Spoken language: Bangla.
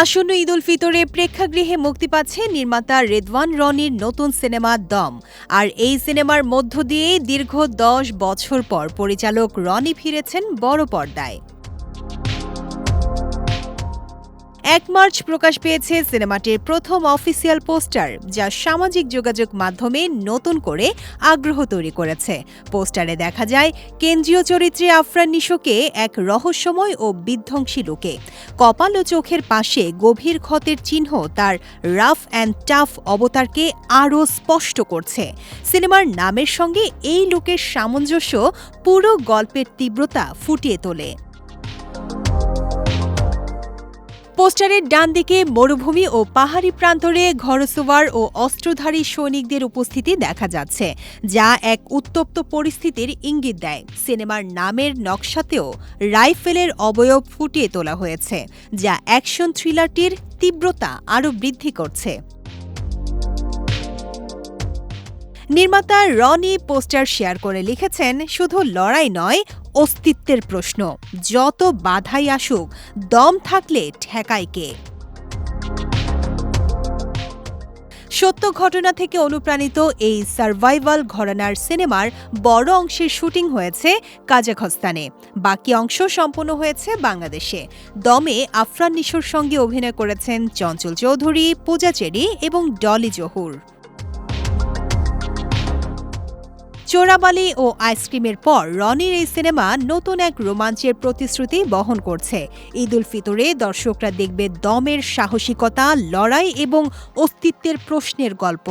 আসন্ন ঈদ উল ফিতরে প্রেক্ষাগৃহে মুক্তি পাচ্ছে নির্মাতা রেদওয়ান রনির নতুন সিনেমা দম। আর এই সিনেমার মধ্য দিয়ে দীর্ঘ ১০ বছর পর পরিচালক রনি ফিরেছেন বড় পর্দায়। ১ মার্চ প্রকাশ পেয়েছে সিনেমাটির প্রথম অফিসিয়াল পোস্টার, যা সামাজিক যোগাযোগ মাধ্যমে নতুন করে আগ্রহ তৈরি করেছে। পোস্টারে দেখা যায় কেন্দ্রীয় চরিত্রে আফরান নিশোকে এক রহস্যময় ও বিধ্বংসী লুকে। কপাল ও চোখের পাশে গভীর ক্ষতের চিহ্ন তার রাফ অ্যান্ড টাফ অবতারকে আরও স্পষ্ট করছে। সিনেমার নামের সঙ্গে এই লুকের সামঞ্জস্য পুরো গল্পের তীব্রতা ফুটিয়ে তোলে। পোস্টারের ডান দিকে মরুভূমি ও পাহাড়ি প্রান্তরে ঘরসোয়ার ও অস্ত্রধারী সৈনিকদের উপস্থিতি দেখা যাচ্ছে, যা এক উত্তপ্ত পরিস্থিতির ইঙ্গিত দেয়। সিনেমার নামের নকশাতেও রাইফেলের অবয়ব ফুটিয়ে তোলা হয়েছে, যা অ্যাকশন থ্রিলারটির তীব্রতা আরও বৃদ্ধি করছে। নির্মাতা রনি পোস্টার শেয়ার করে লিখেছেন, শুধু লড়াই নয়, অস্তিত্বের প্রশ্ন। যত বাধাই আসুক, দম থাকলে ঠেকায় কে? সত্য ঘটনা থেকে অনুপ্রাণিত এই সার্ভাইভাল ঘরানার সিনেমার বড় অংশের শুটিং হয়েছে কাজাখস্তানে, বাকি অংশ সম্পন্ন হয়েছে বাংলাদেশে। দমে আফরান নিশোর সঙ্গে অভিনয় করেছেন চঞ্চল চৌধুরী, পূজা চেরি এবং ডলি জহুর। চোরাবালি ও আইসক্রিমের পর রনির এই সিনেমা নতুন এক রোমাঞ্চের প্রতিশ্রুতি বহন করছে। ঈদ উল ফিতরে দর্শকরা দেখবে দমের সাহসিকতা, লড়াই এবং অস্তিত্বের প্রশ্নের গল্প।